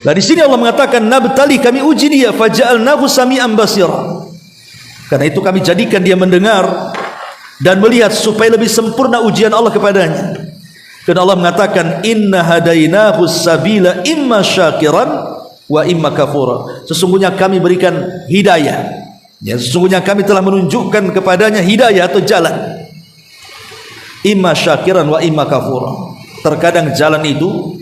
Nah, di sini Allah mengatakan nabtali, kami uji dia, faja'alnahu sami'an basira. Karena itu kami jadikan dia mendengar dan melihat supaya lebih sempurna ujian Allah kepadanya. Dan Allah mengatakan inna hadainahu sabila imma syakiran wa imma kafura. Sesungguhnya kami berikan hidayah. Ya, sesungguhnya kami telah menunjukkan kepadanya hidayah atau jalan. Imma syakiran wa imma kafura. Terkadang jalan itu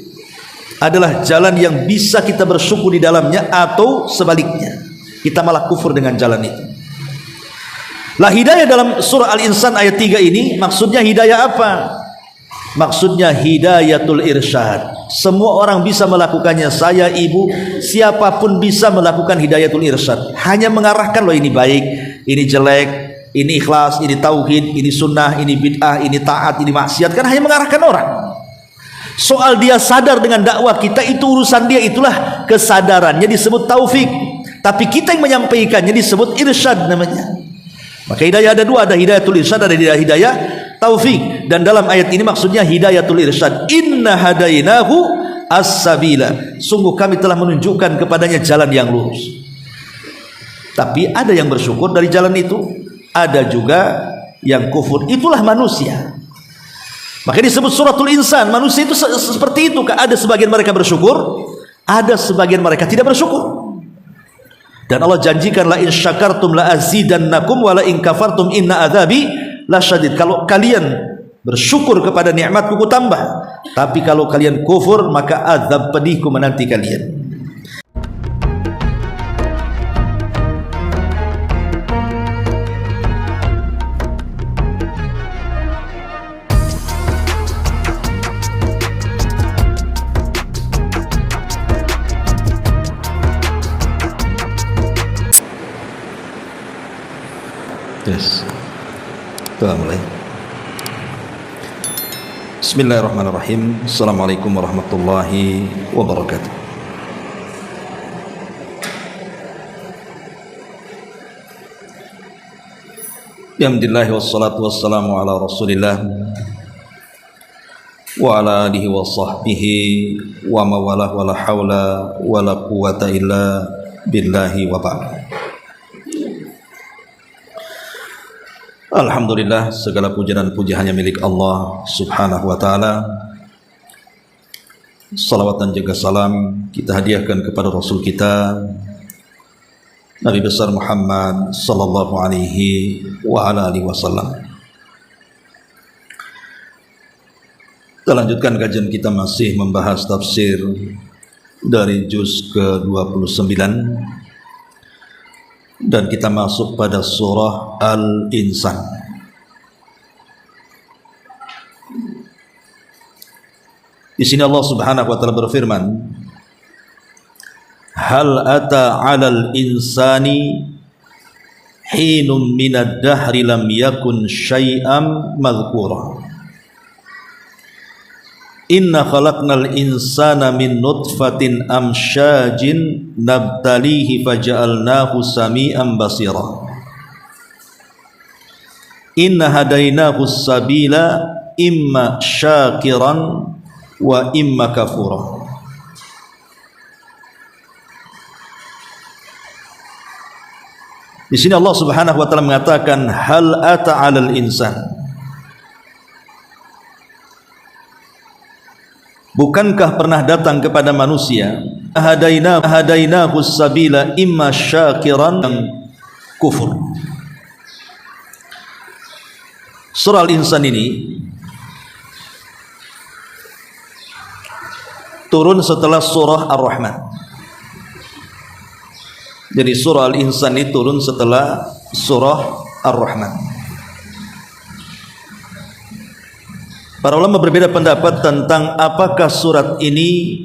adalah jalan yang bisa kita bersyukur di dalamnya, atau sebaliknya kita malah kufur dengan jalan itu. Lah, hidayah dalam surah Al-Insan ayat 3 ini maksudnya hidayah apa? Maksudnya hidayatul irsyad. Semua orang bisa melakukannya, saya, ibu, siapapun bisa melakukan hidayatul irsyad. Hanya mengarahkan, loh ini baik, ini jelek, ini ikhlas, ini tauhid, ini sunnah, ini bid'ah, ini taat, ini maksiat. Kan hanya mengarahkan orang. Soal dia sadar dengan dakwah kita, itu urusan dia, itulah kesadarannya disebut taufik. Tapi kita yang menyampaikannya disebut irsyad namanya. Maka hidayah ada dua, ada hidayatul irsyad, ada hidayah taufik. Dan dalam ayat ini maksudnya hidayatul irsyad. Inna hadainahu as-sabila. Sungguh kami telah menunjukkan kepadanya jalan yang lurus. Tapi ada yang bersyukur dari jalan itu, ada juga yang kufur. Itulah manusia. Maka disebut suratul insan. Manusia itu seperti itu. Ada sebagian mereka bersyukur, ada sebagian mereka tidak bersyukur. Dan Allah janjikan la in syakartum la azidannakum wa la in kafartum inna adzabi lasyadid. Kalau kalian bersyukur kepada nikmatku ku tambah, tapi kalau kalian kufur maka azab pedihku menanti kalian. Yes. Kita mulai. Bismillahirrahmanirrahim. Assalamualaikum warahmatullahi wabarakatuh. Alhamdulillah wassalatu wassalamu ala Rasulillah wa ala alihi wa sahbihi wa mawalah wa la hawla wa la quwata illa billahi wa ba'd. Alhamdulillah, segala puja dan puji hanya milik Allah subhanahu wa ta'ala. Salawat dan jaga salam kita hadiahkan kepada Rasul kita Nabi besar Muhammad sallallahu alaihi wa ala alihi wasallam. Kita lanjutkan kajian kita, masih membahas tafsir dari juz ke-29, dan kita masuk pada surah Al-Insan. Di sini Allah Subhanahu wa taala berfirman, hal ata 'alal insani hinum minad dahri lam yakun syai'am madhkura. Inna khalaqnal insana min nutfatin amsyajin nabtalihi faja'alnahu sami'an basira. Inna hadainahu sabila imma syakiran wa imma kafura. Di sini Allah Subhanahu wa taala mengatakan hal ata 'alal insan. Bukankah pernah datang kepada manusia hadainahu sabila imma syakiran yang kufur. Surah Al-Insan ini turun setelah surah Ar-Rahman. Jadi surah Al-Insan ini turun setelah surah Ar-Rahman. Para ulama berbeda pendapat tentang apakah surat ini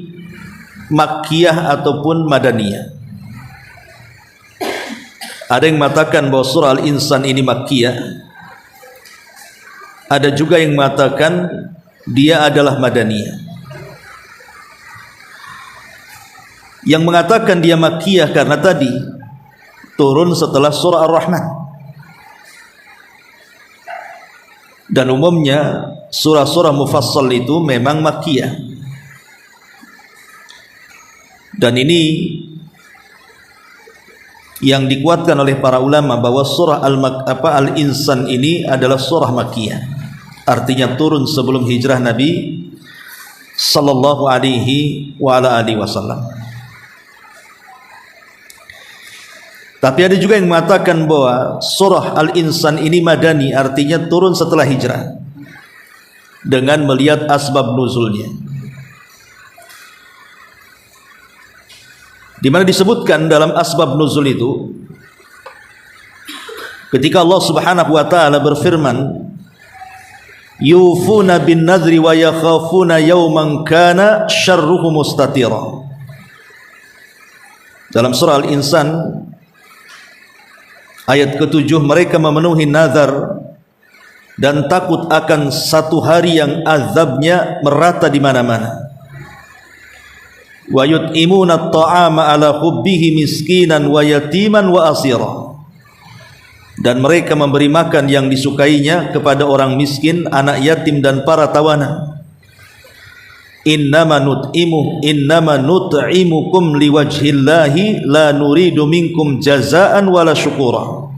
Makkiyah ataupun Madaniyah. Ada yang mengatakan bahwa surah Al-Insan ini Makkiyah. Ada juga yang mengatakan dia adalah Madaniyah. Yang mengatakan dia Makkiyah karena tadi turun setelah surah Ar-Rahman. Dan umumnya surah-surah mufassal itu memang Makkiyah. Dan ini yang dikuatkan oleh para ulama bahwa surah Al-Insan ini adalah surah Makkiyah, artinya turun sebelum hijrah Nabi sallallahu alaihi wasallam. Tapi ada juga yang mengatakan bahwa surah Al-Insan ini madani, artinya turun setelah hijrah, dengan melihat asbab nuzulnya, di mana disebutkan dalam asbab nuzul itu ketika Allah Subhanahu wa taala berfirman, yufuna bin nadri wa yakhafuna yawman kana syarruhu mustatira. Dalam surah Al-Insan ayat ke-7, mereka memenuhi nazar dan takut akan satu hari yang azabnya merata di mana-mana. Wa yut'imuna at-ta'ama ala hubbihi miskinan wa yatiman wa asira. Dan mereka memberi makan yang disukainya kepada orang miskin, anak yatim dan para tawanan. Innama nut'imukum liwajhillahi la nuridu minkum jazaan wala syukura.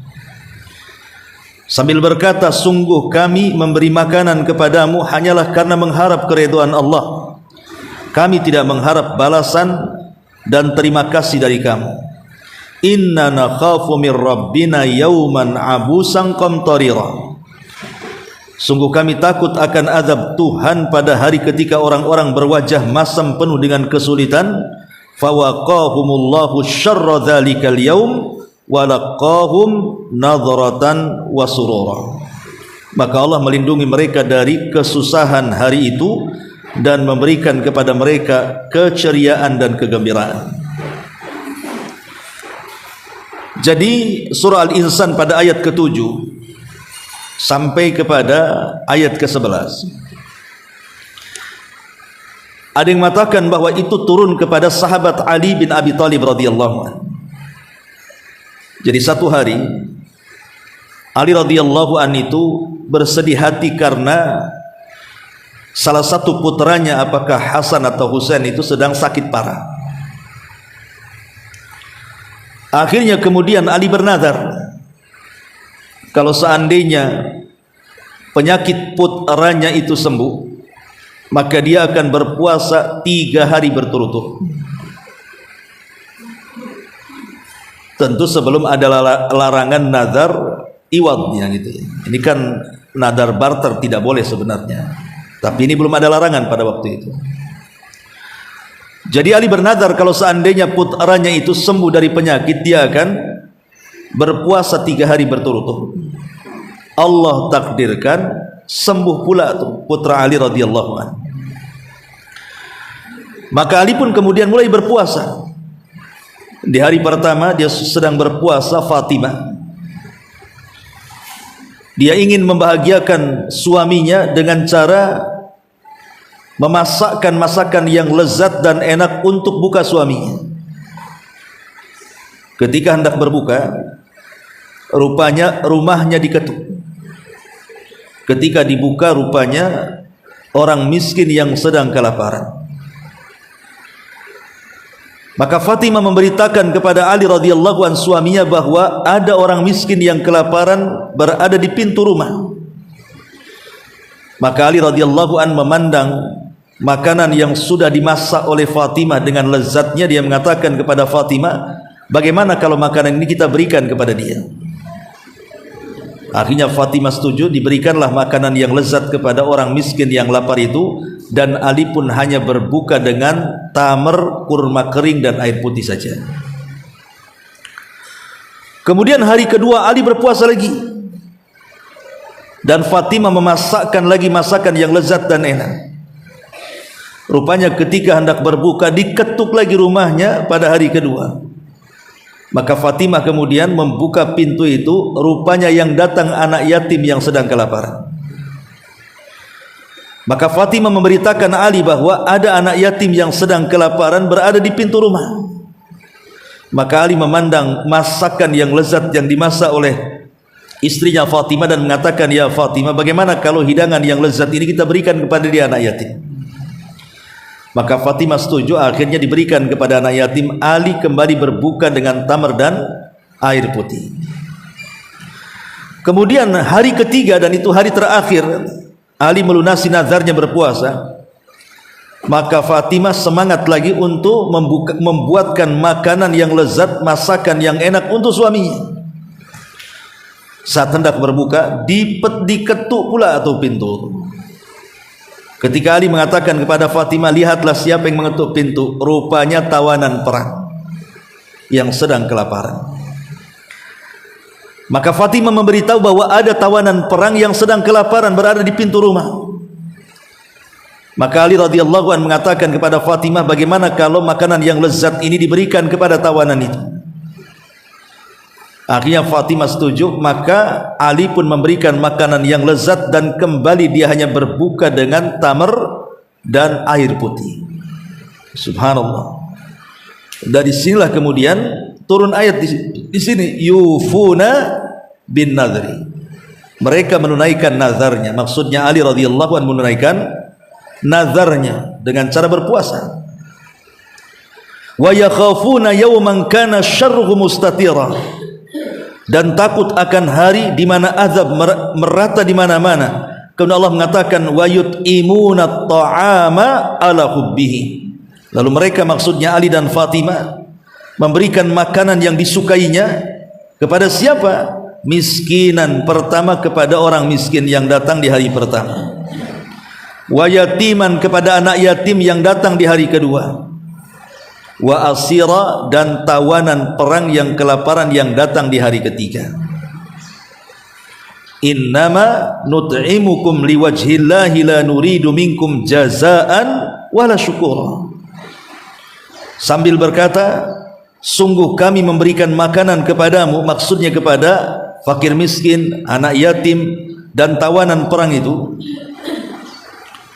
Sambil berkata, sungguh kami memberi makanan kepadamu hanyalah karena mengharap keridhaan Allah. Kami tidak mengharap balasan dan terima kasih dari kamu. Inna nakhafu min rabbina yawman abusan qamtarira. Sungguh kami takut akan azab Tuhan pada hari ketika orang-orang berwajah masam penuh dengan kesulitan. Fawaqahumullahu syarra dzalikal yaum wa laqahum nadratan wa surura. Maka Allah melindungi mereka dari kesusahan hari itu dan memberikan kepada mereka keceriaan dan kegembiraan. Jadi surah Al-Insan pada ayat ke-7 sampai kepada ayat ke-11, ada yang mengatakan bahwa itu turun kepada sahabat Ali bin Abi Thalib radhiyallahu anhu. Jadi satu hari Ali radhiyallahu anhu itu bersedih hati karena salah satu putranya, apakah Hasan atau Husain, itu sedang sakit parah. Akhirnya kemudian Ali bernazar, kalau seandainya penyakit putranya itu sembuh, maka dia akan berpuasa 3 hari berturut-turut. Tentu sebelum ada larangan nazar iwadnya gitu ya. Ini kan nazar barter, tidak boleh sebenarnya, tapi ini belum ada larangan pada waktu itu. Jadi Ali bernazar kalau seandainya putranya itu sembuh dari penyakit, dia akan berpuasa 3 hari berturut-turut. Allah takdirkan sembuh pula tuh putra Ali radhiyallahu anhu. Maka Ali pun kemudian mulai berpuasa. Di hari pertama dia sedang berpuasa Fatimah. Dia ingin membahagiakan suaminya dengan cara memasakkan masakan yang lezat dan enak untuk buka suaminya. Ketika hendak berbuka, rupanya rumahnya diketuk. Ketika dibuka, rupanya orang miskin yang sedang kelaparan. Maka Fatimah memberitakan kepada Ali radhiyallahu anhu suaminya bahwa ada orang miskin yang kelaparan berada di pintu rumah. Maka Ali radhiyallahu anhu memandang makanan yang sudah dimasak oleh Fatimah dengan lezatnya. Dia mengatakan kepada Fatimah, bagaimana kalau makanan ini kita berikan kepada dia? Akhirnya Fatimah setuju, diberikanlah makanan yang lezat kepada orang miskin yang lapar itu. Dan Ali pun hanya berbuka dengan tamar, kurma kering dan air putih saja. Kemudian hari kedua Ali berpuasa lagi, dan Fatimah memasakkan lagi masakan yang lezat dan enak. Rupanya ketika hendak berbuka, diketuk lagi rumahnya pada hari kedua. Maka Fatimah kemudian membuka pintu itu, rupanya yang datang anak yatim yang sedang kelaparan. Maka Fatimah memberitakan Ali bahwa ada anak yatim yang sedang kelaparan berada di pintu rumah. Maka Ali memandang masakan yang lezat yang dimasak oleh istrinya Fatimah dan mengatakan, ya Fatimah, bagaimana kalau hidangan yang lezat ini kita berikan kepada dia anak yatim? Maka Fatimah setuju, akhirnya diberikan kepada anak yatim. Ali kembali berbuka dengan tamar dan air putih. Kemudian hari ketiga, dan itu hari terakhir Ali melunasi nazarnya berpuasa, maka Fatimah semangat lagi untuk membuatkan makanan yang lezat, masakan yang enak untuk suaminya. Saat hendak berbuka, diketuk pula atau pintu. Ketika Ali mengatakan kepada Fatimah, lihatlah siapa yang mengetuk pintu, rupanya tawanan perang yang sedang kelaparan. Maka Fatimah memberitahu bahwa ada tawanan perang yang sedang kelaparan berada di pintu rumah. Maka Ali radhiyallahu anhu mengatakan kepada Fatimah, bagaimana kalau makanan yang lezat ini diberikan kepada tawanan itu? Akhirnya Fatimah setuju, maka Ali pun memberikan makanan yang lezat, dan kembali dia hanya berbuka dengan tamar dan air putih. Subhanallah. Dari sinilah kemudian turun ayat di sini, yufuna bin nadri. Mereka menunaikan nazarnya. Maksudnya Ali radhiyallahu anhu menunaikan nazarnya dengan cara berpuasa. Wa yakhafuna yawman kana syarruhu mustatira. Dan takut akan hari di mana azab merata di mana-mana. Kemudian Allah mengatakan wa yut'imuna ta'ama ala hubbihi. Lalu mereka, maksudnya Ali dan Fatimah, memberikan makanan yang disukainya kepada siapa? Miskinan, pertama kepada orang miskin yang datang di hari pertama. Wa yatiman, kepada anak yatim yang datang di hari kedua. Wa asira, dan tawanan perang yang kelaparan yang datang di hari ketiga. Innama nut'imukum liwajhillahi la nuridu minkum jazaan wala syukura. Sambil berkata, sungguh kami memberikan makanan kepadamu, maksudnya kepada fakir miskin, anak yatim, dan tawanan perang itu.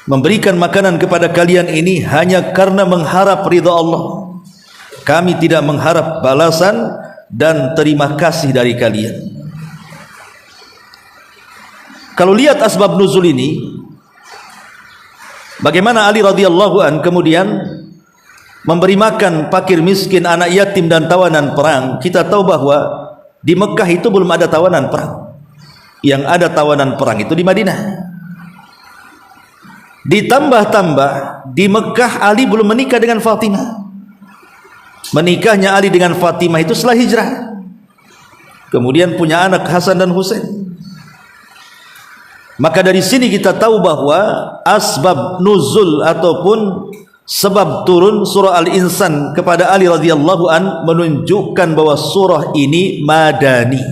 Memberikan makanan kepada kalian ini hanya karena mengharap ridha Allah. Kami tidak mengharap balasan dan terima kasih dari kalian. Kalau lihat asbab nuzul ini, bagaimana Ali radhiyallahu an kemudian memberi makan fakir miskin, anak yatim, dan tawanan perang. Kita tahu bahwa di Mekah itu belum ada tawanan perang. Yang ada tawanan perang itu di Madinah. Ditambah-tambah di Mekah Ali belum menikah dengan Fatimah. Menikahnya Ali dengan Fatimah itu setelah hijrah. Kemudian punya anak Hasan dan Husain. Maka dari sini kita tahu bahwa asbab nuzul ataupun sebab turun surah Al-Insan kepada Ali radhiyallahu an menunjukkan bahwa surah ini madani.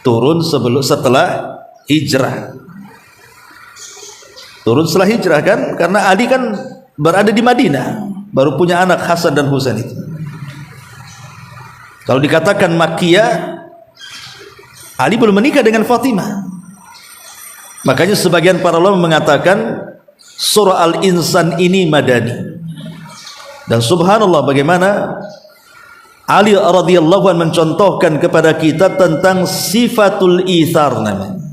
Turun setelah hijrah. Turun setelah hijrah kan, karena Ali kan berada di Madinah, baru punya anak Hasan dan Husain itu. Kalau dikatakan Makkiyah, Ali belum menikah dengan Fatimah. Makanya sebagian para ulama mengatakan surah Al-Insan ini madani. Dan subhanallah, bagaimana Ali radhiyallahu anhu mencontohkan kepada kita tentang sifatul itsar, namanya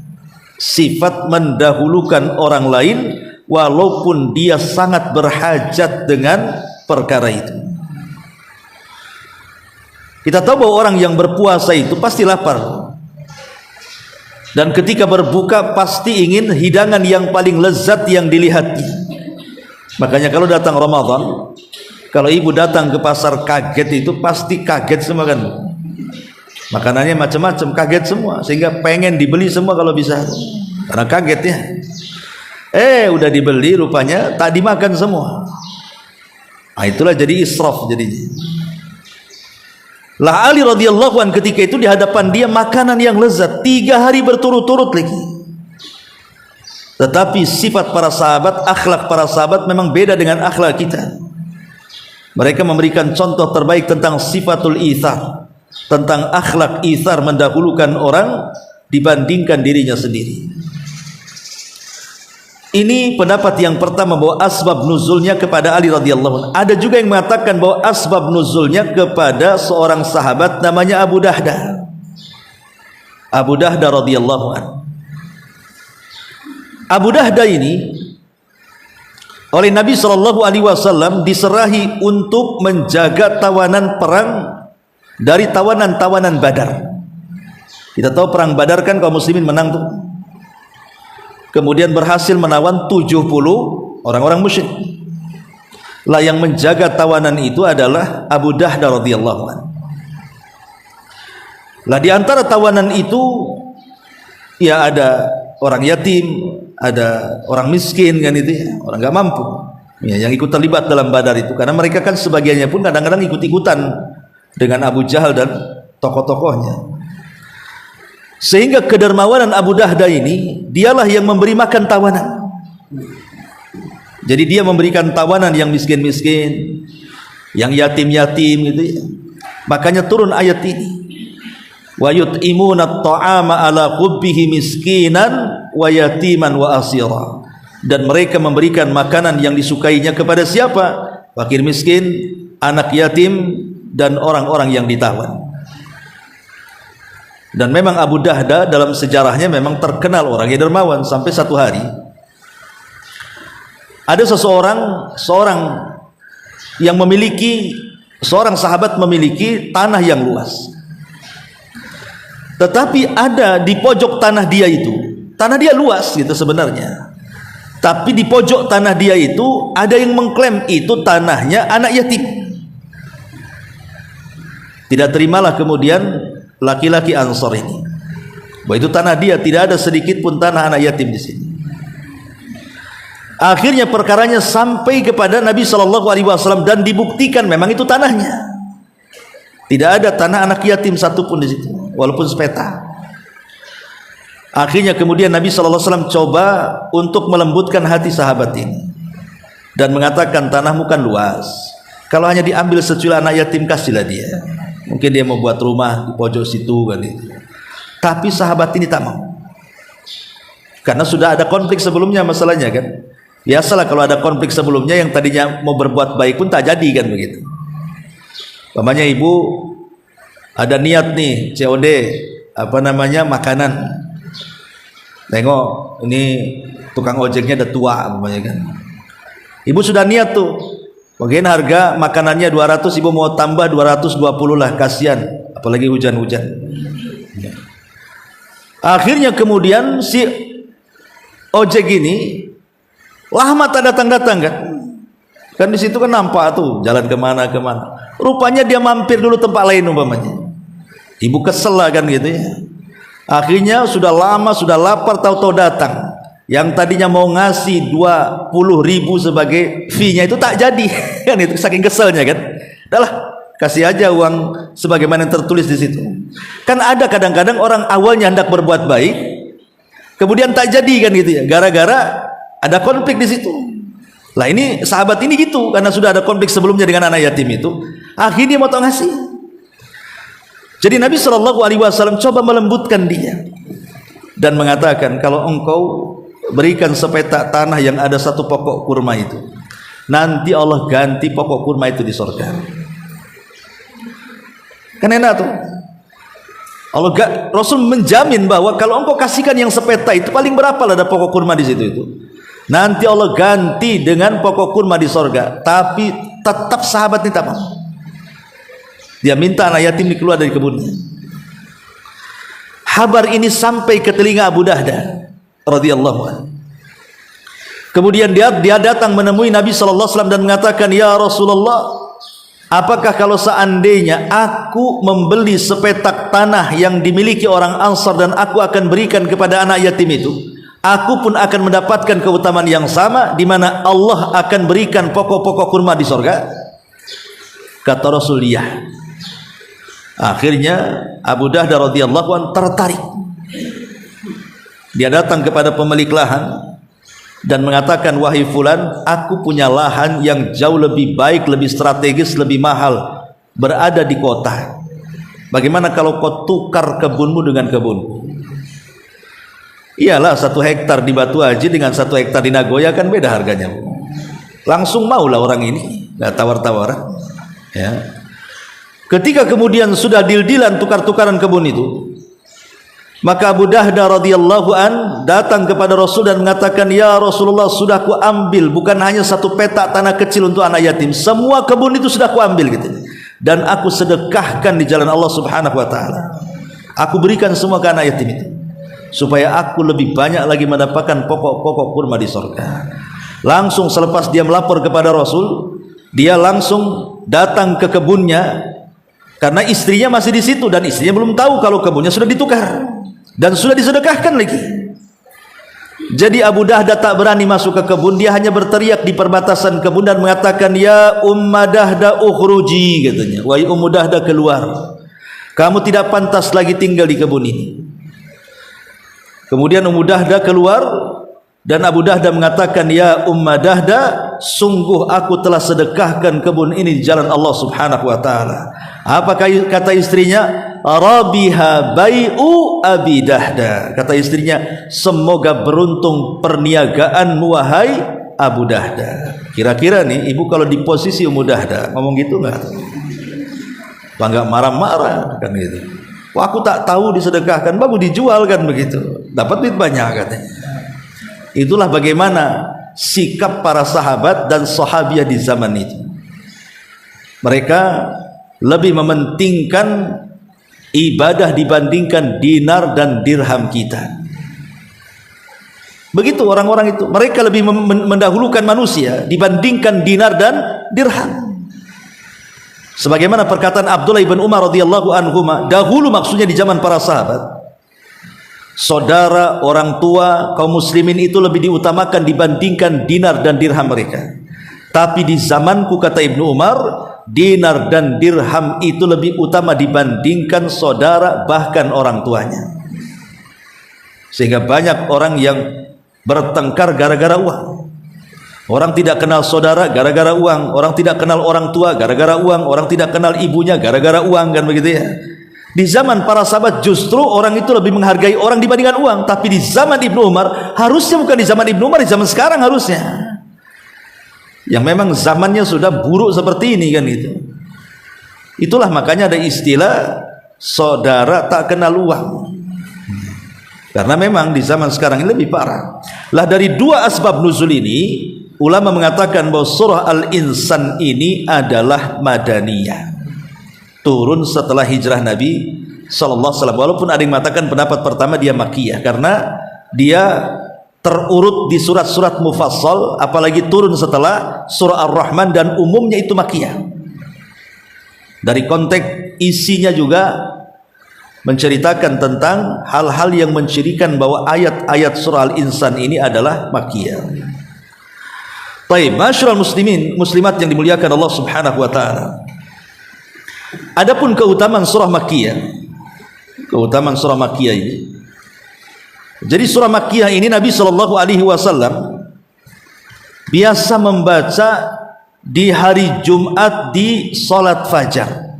sifat mendahulukan orang lain walaupun dia sangat berhajat dengan perkara itu. Kita tahu bahwa orang yang berpuasa itu pasti lapar, dan ketika berbuka pasti ingin hidangan yang paling lezat yang dilihatnya. Makanya kalau datang Ramadan, kalau ibu datang ke pasar kaget itu pasti kaget semua kan, makanannya macam-macam, kaget semua, sehingga pengen dibeli semua kalau bisa, karena kaget ya. Udah dibeli rupanya tak dimakan semua. Nah, itulah jadi israf jadinya. Lah Ali radhiyallahu an ketika itu di hadapan dia makanan yang lezat 3 hari berturut-turut lagi. Tetapi sifat para sahabat, akhlak para sahabat memang beda dengan akhlak kita. Mereka memberikan contoh terbaik tentang sifatul itsar, tentang akhlak itsar, mendahulukan orang dibandingkan dirinya sendiri. Ini pendapat yang pertama, bahwa asbab nuzulnya kepada Ali radhiyallahu anhu. Ada juga yang mengatakan bahwa asbab nuzulnya kepada seorang sahabat namanya Abu Dahdah. Abu Dahdah radhiyallahu anhu. Abu Dahdah ini oleh Nabi SAW diserahi untuk menjaga tawanan perang dari tawanan-tawanan Badar. Kita tahu perang Badar kan kaum muslimin menang tuh. Kemudian berhasil menawan 70 orang-orang musyrik. Lah yang menjaga tawanan itu adalah Abu Dahda radhiyallahu anhu. Lah di antara tawanan itu ya ada orang yatim, ada orang miskin kan itu ya, orang nggak mampu. Ya, yang ikut terlibat dalam Badar itu karena mereka kan sebagiannya pun kadang-kadang ikut-ikutan dengan Abu Jahal dan tokoh-tokohnya. Sehingga kedermawanan Abu Dahda ini dialah yang memberi makan tawanan. Jadi dia memberikan tawanan yang miskin-miskin, yang yatim-yatim gitu ya. Makanya turun ayat ini. Wa yut'imuna at-ta'ama ala hubbihi miskinan wa yatiman wa asira. Dan mereka memberikan makanan yang disukainya kepada siapa? Fakir miskin, anak yatim dan orang-orang yang ditawan. Dan memang Abu Dahda dalam sejarahnya memang terkenal orang yang dermawan. Sampai satu hari ada seorang yang memiliki, seorang sahabat memiliki tanah yang luas. Tetapi ada di pojok tanah dia itu, tanah dia luas gitu sebenarnya, tapi di pojok tanah dia itu ada yang mengklaim itu tanahnya anak yatim. Tidak terimalah kemudian laki-laki Ansor ini bahwa itu tanah dia, tidak ada sedikit pun tanah anak yatim di sini. Akhirnya perkaranya sampai kepada Nabi SAW dan dibuktikan memang itu tanahnya. Tidak ada tanah anak yatim satupun di situ, walaupun sepeta. Akhirnya kemudian Nabi SAW coba untuk melembutkan hati sahabat ini dan mengatakan, tanahmu kan luas, kalau hanya diambil secuil anak yatim kasihlah dia. Mungkin dia mau buat rumah di pojok situ kali. Tapi sahabat ini tak mau. Karena sudah ada konflik sebelumnya masalahnya kan. Biasalah kalau ada konflik sebelumnya yang tadinya mau berbuat baik pun tak jadi kan begitu. Umpamanya ibu ada niat nih COD makanan. Tengok ini tukang ojeknya udah tua umpamanya kan. Ibu sudah niat tuh. Bagian harga makanannya 200, ibu mau tambah 220 lah, kasihan apalagi hujan-hujan. Akhirnya kemudian si ojek ini lama tak datang-datang kan di situ kan nampak tuh jalan kemana. Rupanya dia mampir dulu tempat lain umpamanya. Ibu kesel lah kan gitu ya. Akhirnya sudah lama, sudah lapar, tahu-tahu datang. Yang tadinya mau ngasih 20.000 sebagai fee-nya itu tak jadi kan, itu saking keselnya kan. Udahlah, kasih aja uang sebagaimana yang tertulis di situ. Kan ada kadang-kadang orang awalnya hendak berbuat baik, kemudian tak jadi kan gitu ya, gara-gara ada konflik di situ. Lah ini sahabat ini gitu, karena sudah ada konflik sebelumnya dengan anak yatim itu, akhirnya mau tak ngasih. Jadi Nabi SAW coba melembutkan dia dan mengatakan, kalau engkau berikan sepetak tanah yang ada satu pokok kurma itu, nanti Allah ganti pokok kurma itu di surga. Kan enak tuh. Rasul menjamin bahwa kalau engkau kasihkan yang sepeta itu, paling berapa lah ada pokok kurma di situ itu, nanti Allah ganti dengan pokok kurma di surga. Tapi tetap sahabat ini tak mau. Dia minta anak yatim dikeluar dari kebunnya. Kabar ini sampai ke telinga Abu Dahda radhiyallahu anhu. Kemudian dia datang menemui Nabi SAW dan mengatakan, ya Rasulullah, apakah kalau seandainya aku membeli sepetak tanah yang dimiliki orang Ansar dan aku akan berikan kepada anak yatim itu, aku pun akan mendapatkan keutamaan yang sama, di mana Allah akan berikan pokok-pokok kurma di surga? Kata Rasul, iya. Akhirnya Abu Dahda radhiyallahu anhu tertarik. Dia datang kepada pemilik lahan dan mengatakan, wahai fulan, aku punya lahan yang jauh lebih baik, lebih strategis, lebih mahal, berada di kota. Bagaimana kalau kau tukar kebunmu dengan kebunku? Iyalah, 1 hektar di Batu Haji dengan 1 hektar di Nagoya kan beda harganya. Langsung maulah orang ini, nggak tawar-tawaran. Ya. Ketika kemudian sudah deal-dealan tukar-tukaran kebun itu, Maka Abu Dahda radhiyallahu an datang kepada Rasul dan mengatakan, ya Rasulullah, sudah ku ambil bukan hanya satu petak tanah kecil untuk anak yatim, semua kebun itu sudah ku ambil gitu. Dan aku sedekahkan di jalan Allah Subhanahu wa taala. Aku berikan semua ke anak yatim itu, supaya aku lebih banyak lagi mendapatkan pokok-pokok kurma di surga. Langsung selepas dia melapor kepada Rasul, dia langsung datang ke kebunnya, karena istrinya masih di situ dan istrinya belum tahu kalau kebunnya sudah ditukar dan sudah disedekahkan lagi. Jadi Abu Dahda tak berani masuk ke kebun, dia hanya berteriak di perbatasan kebun dan mengatakan, ya Ummu Dahda ukhruji, katanya, wahai Ummu Dahda, keluar, kamu tidak pantas lagi tinggal di kebun ini. Kemudian Ummu Dahda keluar dan Abu Dahda mengatakan, ya Ummu Dahda, sungguh aku telah sedekahkan kebun ini di jalan Allah Subhanahu wa taala. Apa kata istrinya? Rabiha bai'u Abi Dahda. Kata istrinya, semoga beruntung perniagaanmu wahai Abu Dahda. Kira-kira nih ibu kalau di posisi Ummu Dahda ngomong gitu enggak? Apa enggak marah-marah kan gitu? Wah, aku tak tahu disedekahkan, bagus dijual kan begitu. Dapat duit banyak katanya. Itulah bagaimana sikap para sahabat dan sahabiah di zaman itu. Mereka lebih mementingkan ibadah dibandingkan dinar dan dirham kita. Begitu orang-orang itu, mereka lebih mendahulukan manusia dibandingkan dinar dan dirham. Sebagaimana perkataan Abdullah bin Umar radhiyallahu anhuma, dahulu maksudnya di zaman para sahabat, saudara, orang tua, kaum muslimin itu lebih diutamakan dibandingkan dinar dan dirham mereka. Tapi di zamanku, kata Ibnu Umar, dinar dan dirham itu lebih utama dibandingkan saudara, bahkan orang tuanya. Sehingga banyak orang yang bertengkar gara-gara uang. Orang tidak kenal saudara gara-gara uang, orang tidak kenal orang tua gara-gara uang, orang tidak kenal ibunya gara-gara uang, kan begitu ya. Di zaman para sahabat justru orang itu lebih menghargai orang dibandingkan uang. Tapi di zaman Ibnu Umar, harusnya bukan di zaman Ibnu Umar, di zaman sekarang harusnya, yang memang zamannya sudah buruk seperti ini kan itu. Itulah makanya ada istilah saudara tak kenal uang. Karena memang di zaman sekarang ini lebih parah. Lah dari dua asbab nuzul ini, ulama mengatakan bahwa surah Al-Insan ini adalah madaniyah, turun setelah hijrah Nabi sallallahu alaihi wasallam. Walaupun ada yang mengatakan pendapat pertama dia makiyah, karena dia terurut di surat-surat mufassal, apalagi turun setelah surah Ar-Rahman, dan umumnya itu makiyah. Dari konteks isinya juga menceritakan tentang hal-hal yang mencirikan bahwa ayat-ayat surah Al-Insan ini adalah makiyah. Baik, masyarul muslimin muslimat yang dimuliakan Allah Subhanahu wa taala. Adapun keutamaan surah makiyah, keutamaan surah makiyah ini, jadi surah makiyah ini Nabi sallallahu alaihi wasallam biasa membaca di hari Jumat di salat fajar.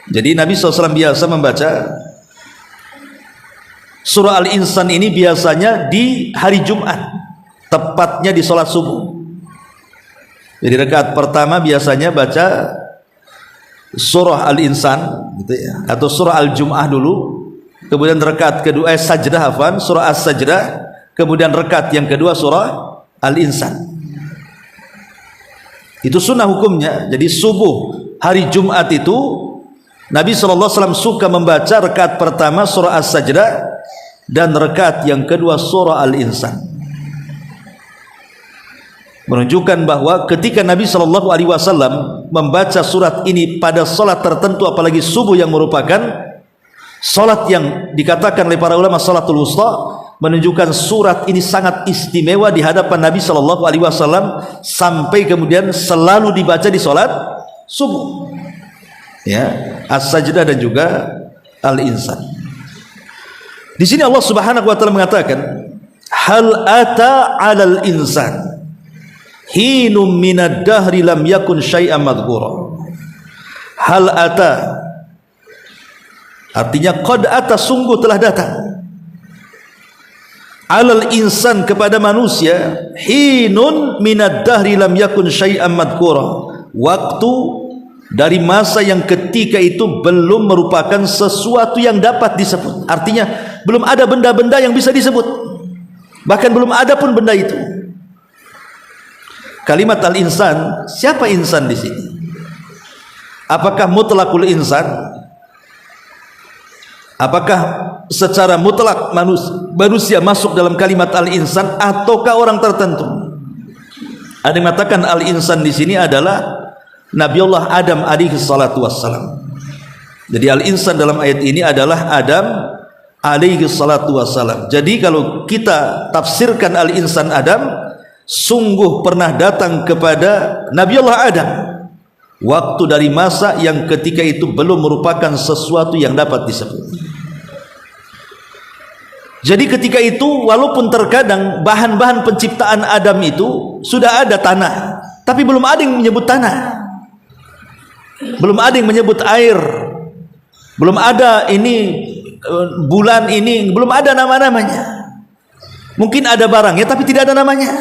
Jadi Nabi SAW biasa membaca surah Al-Insan ini biasanya di hari Jumat, tepatnya di salat subuh. Jadi rakaat pertama biasanya baca surah Al-Insan gitu ya, atau surah Al-Jum'ah dulu, kemudian rakaat kedua sajdah, surah As-Sajdah, kemudian rakaat yang kedua surah Al-Insan. Itu sunnah hukumnya. Jadi subuh hari Jumat itu Nabi SAW suka membaca rakaat pertama surah As-Sajdah dan rakaat yang kedua surah Al-Insan, menunjukkan bahwa ketika Nabi SAW membaca surat ini pada solat tertentu, apalagi subuh yang merupakan solat yang dikatakan oleh para ulama salatul wusta, menunjukkan surat ini sangat istimewa di hadapan Nabi SAW, sampai kemudian selalu dibaca di solat subuh ya, As-Sajdah dan juga Al-Insan. Di sini Allah Subhanahu wa taala mengatakan, hal ata 'alal insan hinum minad dahri lam yakun syai'an madhkura. Hal ata artinya qad ata, sungguh telah datang, alal insan kepada manusia, hinun minad dahri lam yakun syai'an madhkura, waktu dari masa yang ketika itu belum merupakan sesuatu yang dapat disebut. Artinya belum ada benda-benda yang bisa disebut, bahkan belum ada pun benda itu. Kalimat al-insan, siapa insan di sini? Apakah mutlakul insan? Apakah secara mutlak manusia masuk dalam kalimat al-insan, ataukah orang tertentu? Ada yang mengatakan al-insan di sini adalah Nabiullah Adam alaihi salatu wassalam. Jadi al-insan dalam ayat ini adalah Adam alaihi salatu wassalam. Jadi kalau kita tafsirkan al-insan Adam, sungguh pernah datang kepada Nabiullah Adam waktu dari masa yang ketika itu belum merupakan sesuatu yang dapat disebut. Jadi ketika itu walaupun terkadang bahan-bahan penciptaan Adam itu sudah ada tanah, tapi belum ada yang menyebut tanah, belum ada yang menyebut air, belum ada ini bulan ini, belum ada nama-namanya. Mungkin ada barangnya tapi tidak ada namanya,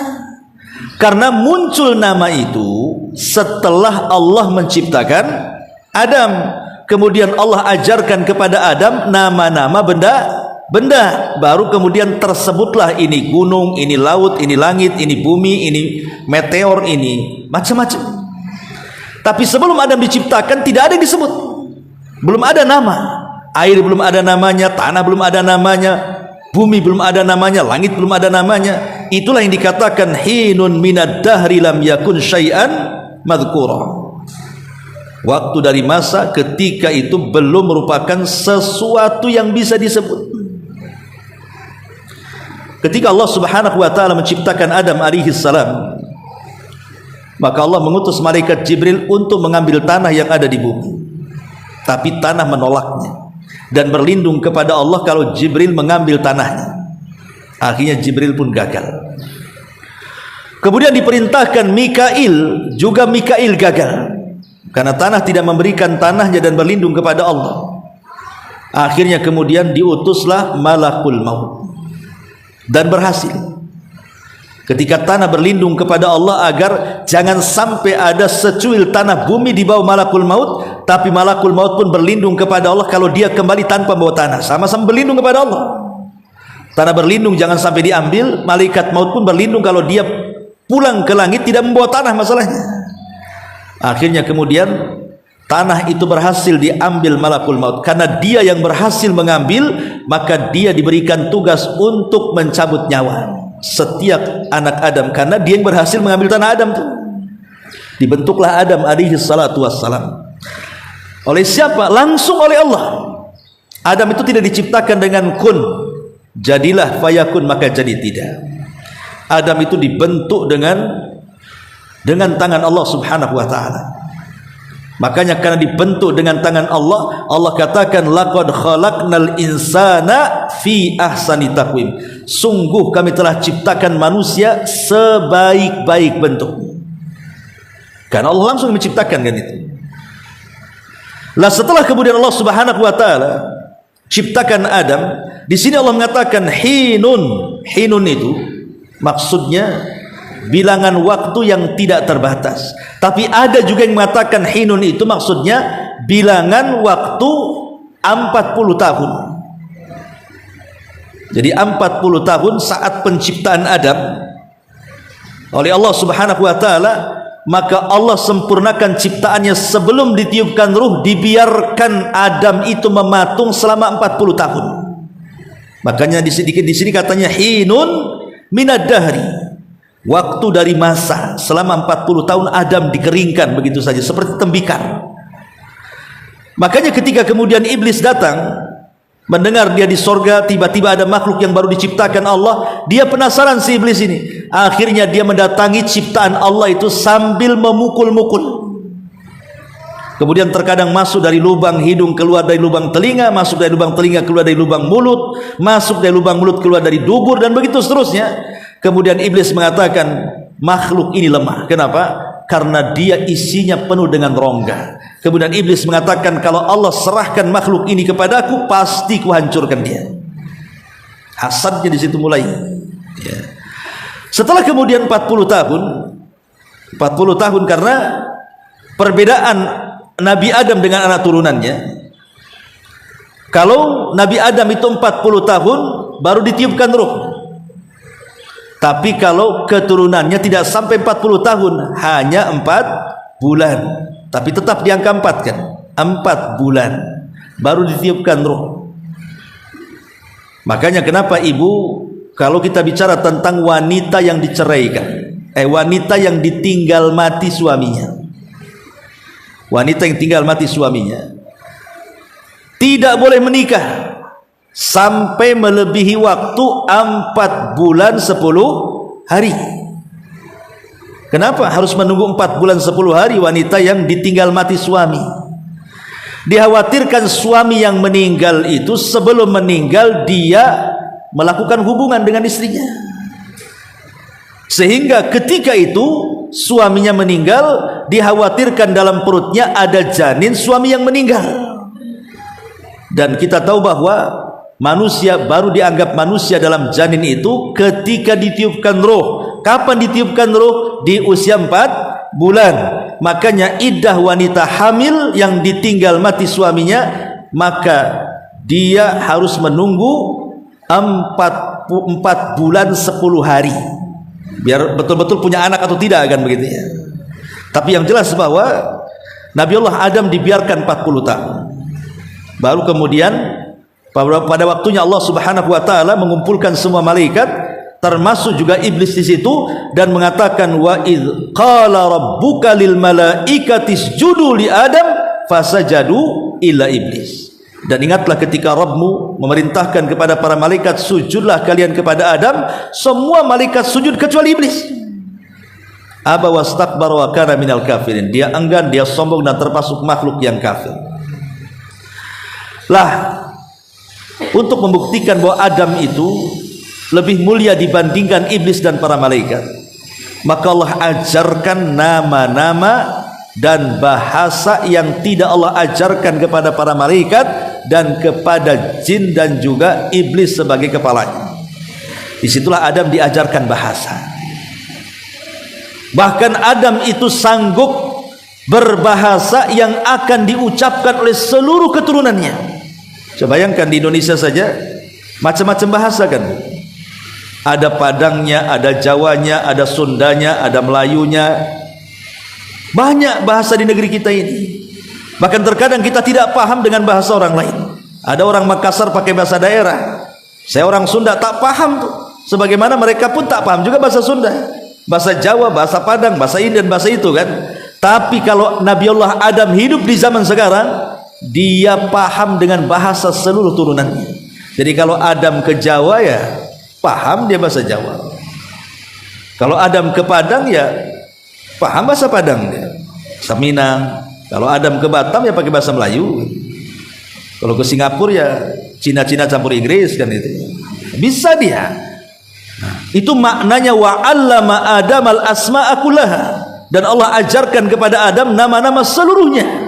karena muncul nama itu setelah Allah menciptakan Adam. Kemudian Allah ajarkan kepada Adam nama-nama benda, baru kemudian tersebutlah ini gunung, ini laut, ini langit, ini bumi, ini meteor, ini macam-macam. Tapi sebelum Adam diciptakan tidak ada yang disebut, belum ada nama. Air belum ada namanya, tanah belum ada namanya, bumi belum ada namanya, langit belum ada namanya. Itulah yang dikatakan hinun minad dahri lam yakun syai'an madhkura. Waktu dari masa ketika itu belum merupakan sesuatu yang bisa disebut. Ketika Allah Subhanahu wa taala menciptakan Adam alaihi salam, maka Allah mengutus malaikat Jibril untuk mengambil tanah yang ada di bumi. Tapi tanah menolaknya dan berlindung kepada Allah kalau Jibril mengambil tanahnya. Akhirnya Jibril pun gagal. Kemudian diperintahkan Mikail, juga Mikail gagal, karena tanah tidak memberikan tanahnya dan berlindung kepada Allah. Akhirnya kemudian diutuslah malakul maut dan berhasil. Ketika tanah berlindung kepada Allah agar jangan sampai ada secuil tanah bumi di bawah malakul maut, tapi malakul maut pun berlindung kepada Allah kalau dia kembali tanpa membawa tanah, sama-sama berlindung kepada Allah. Tanah berlindung jangan sampai diambil, malaikat maut pun berlindung kalau dia pulang ke langit tidak membawa tanah masalahnya. Akhirnya kemudian tanah itu berhasil diambil malakul maut. Karena dia yang berhasil mengambil, maka dia diberikan tugas untuk mencabut nyawa setiap anak Adam, karena dia yang berhasil mengambil tanah Adam itu. Dibentuklah Adam alaihi salatu wassalam. Oleh siapa? Langsung oleh Allah. Adam itu tidak diciptakan dengan kun, jadilah fayakun, maka jadi tidak. Adam itu dibentuk dengan tangan Allah Subhanahu wa taala. Makanya karena dibentuk dengan tangan Allah, Allah katakan laqad khalaqnal insana fi ahsani taqwim. Sungguh kami telah ciptakan manusia sebaik-baik bentuk. Karena Allah langsung menciptakan kan itu. Lah setelah kemudian Allah Subhanahu wa taala ciptakan Adam, di sini Allah mengatakan hinun. Hinun itu maksudnya bilangan waktu yang tidak terbatas. Tapi ada juga yang mengatakan hinun itu maksudnya bilangan waktu 40 tahun. Jadi 40 tahun saat penciptaan Adam oleh Allah Subhanahu wa taala, maka Allah sempurnakan ciptaannya sebelum ditiupkan ruh, dibiarkan Adam itu mematung selama 40 tahun. Makanya di sini katanya hinun minad dahri, waktu dari masa. Selama 40 tahun Adam dikeringkan begitu saja seperti tembikar. Makanya ketika kemudian iblis datang mendengar dia di sorga tiba-tiba ada makhluk yang baru diciptakan Allah, dia penasaran si iblis ini. Akhirnya dia mendatangi ciptaan Allah itu sambil memukul-mukul. Kemudian terkadang masuk dari lubang hidung, keluar dari lubang telinga, masuk dari lubang telinga, keluar dari lubang mulut, masuk dari lubang mulut, keluar dari dubur, dan begitu seterusnya. Kemudian iblis mengatakan makhluk ini lemah. Kenapa? Karena dia isinya penuh dengan rongga. Kemudian iblis mengatakan kalau Allah serahkan makhluk ini kepadaku, pasti kuhancurkan dia. Hasadnya di situ mulai. Ya. Setelah kemudian 40 tahun karena perbedaan Nabi Adam dengan anak turunannya. Kalau Nabi Adam itu 40 tahun baru ditiupkan ruh. Tapi kalau keturunannya tidak sampai 40 tahun, hanya 4 bulan. Tapi tetap di angka 4 kan? 4 bulan baru ditiupkan ruh. Makanya kenapa ibu, kalau kita bicara tentang wanita yang diceraikan, wanita yang ditinggal mati suaminya, wanita yang tinggal mati suaminya tidak boleh menikah sampai melebihi waktu 4 bulan 10 hari. Kenapa harus menunggu 4 bulan 10 hari wanita yang ditinggal mati suami? Dikhawatirkan suami yang meninggal itu sebelum meninggal dia melakukan hubungan dengan istrinya, sehingga ketika itu suaminya meninggal, dikhawatirkan dalam perutnya ada janin suami yang meninggal. Dan kita tahu bahwa manusia baru dianggap manusia dalam janin itu ketika ditiupkan roh. Kapan ditiupkan roh? Di usia 4 bulan. Makanya iddah wanita hamil yang ditinggal mati suaminya, maka dia harus menunggu 4 bulan 10 hari biar betul-betul punya anak atau tidak, kan begitu ya. Tapi yang jelas bahwa Nabi Allah Adam dibiarkan 40 tahun. Baru kemudian pada waktunya Allah Subhanahu wa taala mengumpulkan semua malaikat, termasuk juga iblis di situ, dan mengatakan wa id qala rabbuka lil malaikati isjudu li adam fasajadu illa iblis. Dan ingatlah ketika Rabbmu memerintahkan kepada para malaikat, sujudlah kalian kepada Adam, semua malaikat sujud kecuali iblis. Aba wastakbara wa kana minal kafirin. Dia enggan, dia sombong dan termasuk makhluk yang kafir. Lah, untuk membuktikan bahwa Adam itu lebih mulia dibandingkan iblis dan para malaikat, maka Allah ajarkan nama-nama dan bahasa yang tidak Allah ajarkan kepada para malaikat dan kepada jin dan juga iblis sebagai kepalanya. Disitulah Adam diajarkan bahasa. Bahkan Adam itu sanggup berbahasa yang akan diucapkan oleh seluruh keturunannya. Coba bayangkan di Indonesia saja macam-macam bahasa kan. Ada Padangnya, ada Jawanya, ada Sundanya, ada Melayunya. Banyak bahasa di negeri kita ini. Bahkan terkadang kita tidak paham dengan bahasa orang lain. Ada orang Makassar pakai bahasa daerah. Saya orang Sunda tak paham tuh. Sebagaimana mereka pun tak paham juga bahasa Sunda. Bahasa Jawa, bahasa Padang, bahasa ini dan bahasa itu kan. Tapi kalau Nabi Allah Adam hidup di zaman sekarang, dia paham dengan bahasa seluruh turunannya. Jadi kalau Adam ke Jawa ya paham dia bahasa Jawa. Kalau Adam ke Padang ya paham bahasa Padang dia. Minang. Kalau Adam ke Batam ya pakai bahasa Melayu. Kalau ke Singapura ya Cina-Cina campur Inggris kan itu. Bisa dia. Nah, itu maknanya wa 'allama Adam al-asma'a kullaha. Dan Allah ajarkan kepada Adam nama-nama seluruhnya.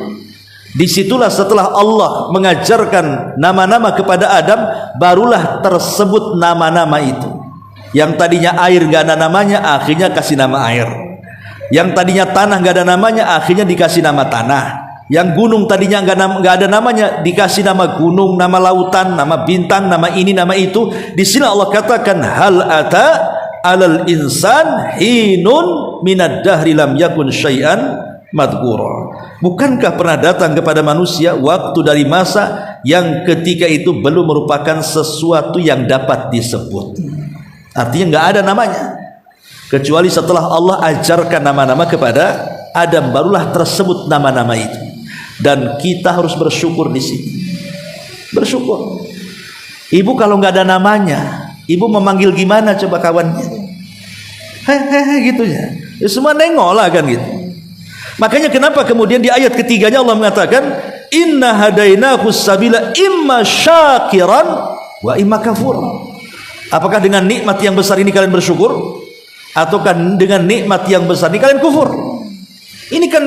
Disitulah setelah Allah mengajarkan nama-nama kepada Adam, barulah tersebut nama-nama itu. Yang tadinya air gak ada namanya, akhirnya kasih nama air. Yang tadinya tanah gak ada namanya, akhirnya dikasih nama tanah. Yang gunung tadinya gak ada namanya, dikasih nama gunung, nama lautan, nama bintang, nama ini, nama itu. Di sini Allah katakan hal ata alal insan hinun minad dahri lam yakun syai'an madhkura. Bukankah pernah datang kepada manusia waktu dari masa yang ketika itu belum merupakan sesuatu yang dapat disebut. Artinya nggak ada namanya, kecuali setelah Allah ajarkan nama-nama kepada Adam, barulah tersebut nama-nama itu. Dan kita harus bersyukur di sini. Bersyukur. Ibu kalau nggak ada namanya, ibu memanggil gimana coba kawannya? Hehehe gitu ya. Semua nengok lah kan gitu. Makanya kenapa kemudian di ayat ketiganya Allah mengatakan inna hadainahu sabila imma syakiran wa imma kafur. Apakah dengan nikmat yang besar ini kalian bersyukur, ataukah dengan nikmat yang besar ini kalian kufur? Ini kan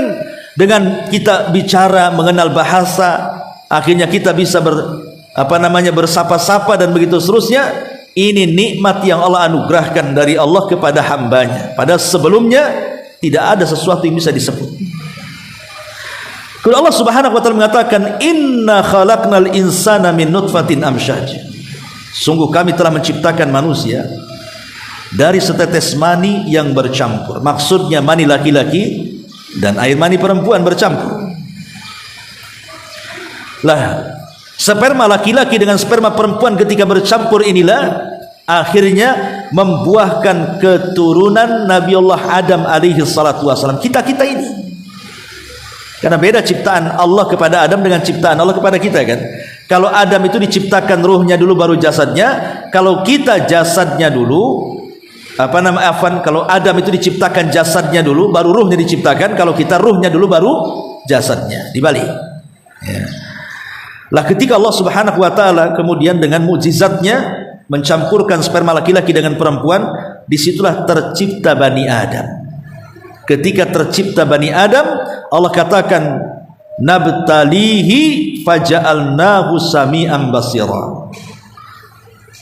dengan kita bicara mengenal bahasa, akhirnya kita bisa bersapa-sapa dan begitu seterusnya. Ini nikmat yang Allah anugerahkan dari Allah kepada hambanya. Pada sebelumnya tidak ada sesuatu yang bisa disebut. Kalau Allah Subhanahu wa taala mengatakan inna khalaqnal insana min nutfatin amsyaj. Sungguh kami telah menciptakan manusia dari setetes mani yang bercampur. Maksudnya mani laki-laki dan air mani perempuan bercampur. Lah, sperma laki-laki dengan sperma perempuan ketika bercampur inilah akhirnya membuahkan keturunan Nabi Allah Adam alaihi salatu wasalam. Kita ini. Karena beda ciptaan Allah kepada Adam dengan ciptaan Allah kepada kita kan. Kalau Adam itu diciptakan ruhnya dulu baru jasadnya. Kalau kita jasadnya dulu, kalau Adam itu diciptakan jasadnya dulu baru ruhnya diciptakan. Kalau kita ruhnya dulu baru jasadnya. Dibalik. Ya. Lah ketika Allah Subhanahu wa taala kemudian dengan mukjizatnya mencampurkan sperma laki-laki dengan perempuan, disitulah tercipta Bani Adam. Ketika tercipta Bani Adam, Allah katakan nabtalihi faja'alnahu sami'an basira.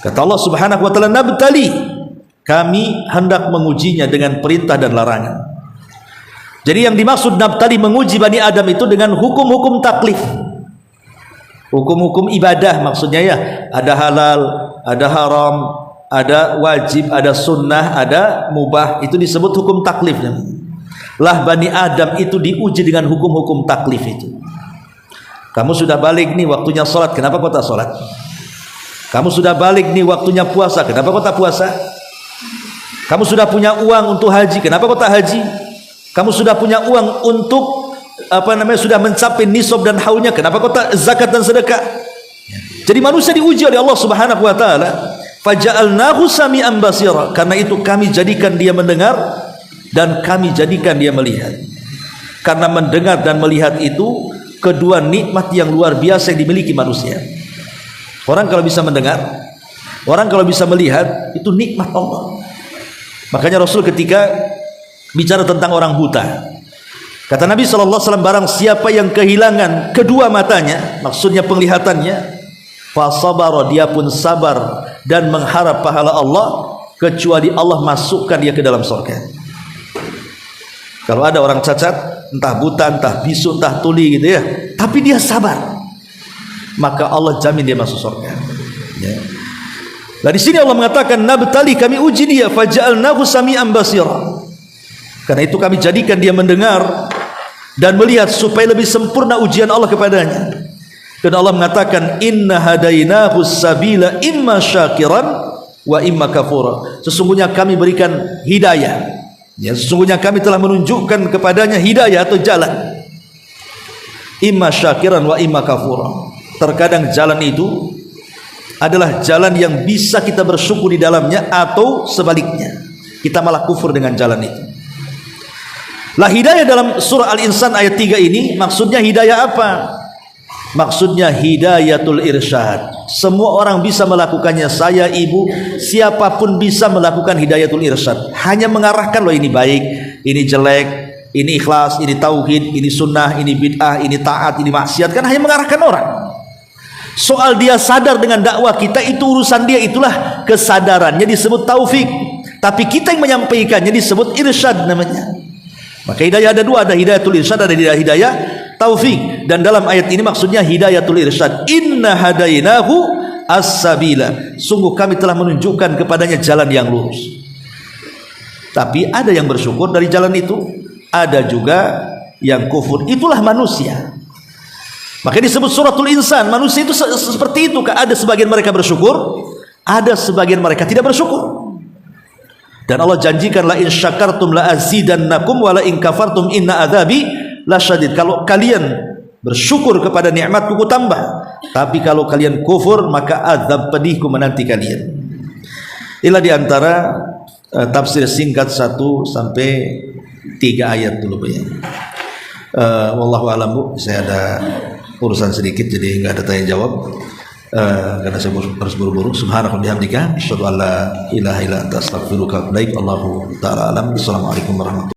Kata Allah Subhanahu wa taala, nabtali, kami hendak mengujinya dengan perintah dan larangan. Jadi yang dimaksud nabtali, menguji Bani Adam itu dengan hukum-hukum taklif, hukum-hukum ibadah maksudnya ya. Ada halal, ada haram, ada wajib, ada sunnah, ada mubah. Itu disebut hukum taklif. Lah Bani Adam itu diuji dengan hukum-hukum taklif itu. Kamu sudah balik nih waktunya sholat, kenapa kau tak sholat? Kamu sudah balik nih waktunya puasa, kenapa kau tak puasa? Kamu sudah punya uang untuk haji, kenapa kau tak haji? Kamu sudah punya uang untuk sudah mencapai nisab dan haulnya, kenapa kau tak zakat dan sedekah? Jadi manusia diuji oleh Allah Subhanahu wa taala. Faja'alnahu sami'an basira. Karena itu kami jadikan dia mendengar dan kami jadikan dia melihat. Karena mendengar dan melihat itu kedua nikmat yang luar biasa yang dimiliki manusia. Orang kalau bisa mendengar, orang kalau bisa melihat, itu nikmat Allah. Makanya Rasul ketika bicara tentang orang buta, kata Nabi SAW, barang siapa yang kehilangan kedua matanya, maksudnya penglihatannya, fasabara, dia pun sabar dan mengharap pahala Allah, kecuali Allah masukkan dia ke dalam surga. Kalau ada orang cacat, entah buta, entah bisu, entah tuli gitu ya, tapi dia sabar, maka Allah jamin dia masuk surga. Ya. Nah di sini Allah mengatakan nabtali, kami uji dia, faja'alnahu sami'an basira. Karena itu kami jadikan dia mendengar dan melihat supaya lebih sempurna ujian Allah kepadanya. Dan Allah mengatakan inna hadainahu sabila imma syakiran wa imma kafura. Sesungguhnya kami berikan hidayah. Ya, sesungguhnya kami telah menunjukkan kepadanya hidayah atau jalan. Imma syakiran wa imma kafura. Terkadang jalan itu adalah jalan yang bisa kita bersyukur di dalamnya, atau sebaliknya kita malah kufur dengan jalan itu. Lah hidayah dalam surah Al-Insan ayat 3 ini maksudnya hidayah apa? Maksudnya hidayatul irsyad. Semua orang bisa melakukannya, saya, ibu, siapapun bisa melakukan hidayatul irsyad. Hanya mengarahkan, loh ini baik, ini jelek, ini ikhlas, ini tauhid, ini sunnah, ini bid'ah, ini taat, ini maksiat. Kan hanya mengarahkan orang. Soal dia sadar dengan dakwah kita, itu urusan dia, itulah kesadarannya disebut taufik. Tapi kita yang menyampaikannya disebut irsyad namanya. Maka hidayah ada dua, ada hidayatul irsyad, ada hidayah taufik. Dan dalam ayat ini maksudnya hidayatul irsyad. Inna hadainahu as-sabila. Sungguh kami telah menunjukkan kepadanya jalan yang lurus. Tapi ada yang bersyukur dari jalan itu, ada juga yang kufur. Itulah manusia. Maka disebut suratul insan. Manusia itu seperti itu. Ada sebagian mereka bersyukur, ada sebagian mereka tidak bersyukur. Dan Allah janjikan la in syakartum la azidannakum wa la in kafartum inna adzabi lasyadid. Kalau kalian bersyukur kepada nikmatku ku tambah, tapi kalau kalian kufur maka azab pedihku menanti kalian. Inilah diantara tafsir singkat 1 sampai 3 ayat dulu ya. Wallahu a'lam Bu, saya ada urusan sedikit jadi nggak ada tanya jawab. Karena saya harus buru-buru. Subhanallah bihamdika asyhadu an la ilaha illa anta astaghfiruka wa atubu ilaik. Allahu ta'ala alam. Assalamualaikum warahmatullahi wabarakatuh.